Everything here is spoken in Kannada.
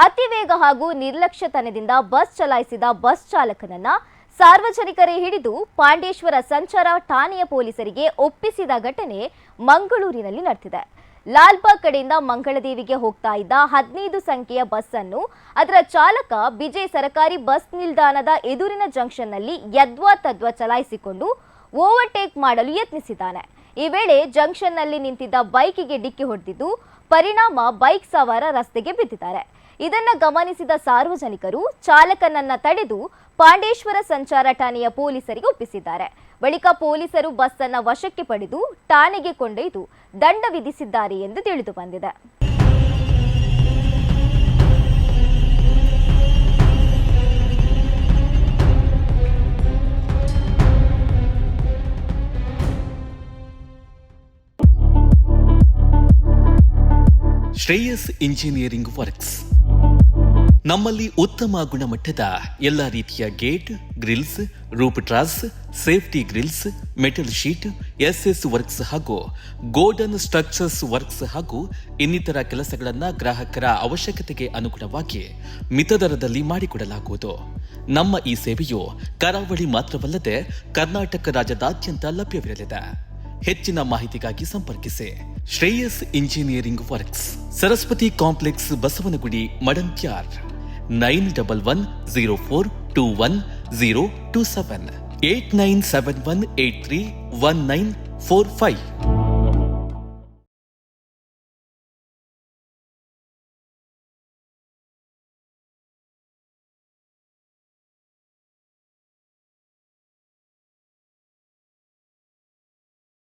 ಅತಿ ವೇಗ ಹಾಗೂ ನಿರ್ಲಕ್ಷ್ಯತನದಿಂದ ಬಸ್ ಚಲಾಯಿಸಿದ ಬಸ್ ಚಾಲಕನನ್ನ ಸಾರ್ವಜನಿಕರೇ ಹಿಡಿದು ಪಾಂಡೇಶ್ವರ ಸಂಚಾರ ಠಾಣೆಯ ಪೊಲೀಸರಿಗೆ ಒಪ್ಪಿಸಿದ ಘಟನೆ ಮಂಗಳೂರಿನಲ್ಲಿ ನಡೆದಿದೆ. ಲಾಲ್ಬಾಗ್ ಕಡೆಯಿಂದ ಮಂಗಳದೇವಿಗೆ ಹೋಗ್ತಾ ಇದ್ದ 15 ಸಂಖ್ಯೆಯ ಬಸ್ ಅನ್ನು ಅದರ ಚಾಲಕ ಬಿಜೆ ಸರ್ಕಾರಿ ಬಸ್ ನಿಲ್ದಾಣದ ಎದುರಿನ ಜಂಕ್ಷನ್ನಲ್ಲಿ ಯದ್ವಾ ತದ್ವಾ ಚಲಾಯಿಸಿಕೊಂಡು ಓವರ್ಟೇಕ್ ಮಾಡಲು ಯತ್ನಿಸಿದ್ದಾನೆ. ಈ ವೇಳೆ ಜಂಕ್ಷನ್ನಲ್ಲಿ ನಿಂತಿದ್ದ ಬೈಕಿಗೆ ಡಿಕ್ಕಿ ಹೊಡೆದಿದ್ದು ಪರಿಣಾಮ ಬೈಕ್ ಸವಾರ ರಸ್ತೆಗೆ ಬಿದ್ದಿದ್ದಾರೆ. ಇದನ್ನ ಗಮನಿಸಿದ ಸಾರ್ವಜನಿಕರು ಚಾಲಕನನ್ನ ತಡೆದು ಪಾಂಡೇಶ್ವರ ಸಂಚಾರ ಠಾಣೆಯ ಪೊಲೀಸರಿಗೆ ಒಪ್ಪಿಸಿದ್ದಾರೆ. ಬಳಿಕ ಪೊಲೀಸರು ಬಸ್ ಅನ್ನ ವಶಕ್ಕೆ ಪಡೆದು ಠಾಣೆಗೆ ಕೊಂಡೊಯ್ದು ದಂಡ ವಿಧಿಸಿದ್ದಾರೆ ಎಂದು ತಿಳಿದು ಬಂದಿದೆ. ಶ್ರೇಯಸ್ ಇಂಜಿನಿಯರಿಂಗ್ ವರ್ಕ್ಸ್ ನಮ್ಮಲ್ಲಿ ಉತ್ತಮ ಗುಣಮಟ್ಟದ ಎಲ್ಲ ರೀತಿಯ gate, grills, roof truss, safety grills, metal sheet, SS works ಹಾಗೂ ಗೋಲ್ಡನ್ ಸ್ಟ್ರಕ್ಚರ್ಸ್ ವರ್ಕ್ಸ್ ಹಾಗೂ ಇನ್ನಿತರ ಕೆಲಸಗಳನ್ನು ಗ್ರಾಹಕರ ಅವಶ್ಯಕತೆಗೆ ಅನುಗುಣವಾಗಿ ಮಿತ ದರದಲ್ಲಿ ಮಾಡಿಕೊಡಲಾಗುವುದು. ನಮ್ಮ ಈ ಸೇವೆಯು ಕರಾವಳಿ ಮಾತ್ರವಲ್ಲದೆ ಕರ್ನಾಟಕ ರಾಜ್ಯದಾದ್ಯಂತ ಲಭ್ಯವಿರಲಿದೆ. ಹೆಚ್ಚಿನ ಮಾಹಿತಿಗಾಗಿ ಸಂಪರ್ಕಿಸಿ Shreyas engineering works, Saraswati complex, Basavanagudi, Madantyar. 9104210027 8971831945.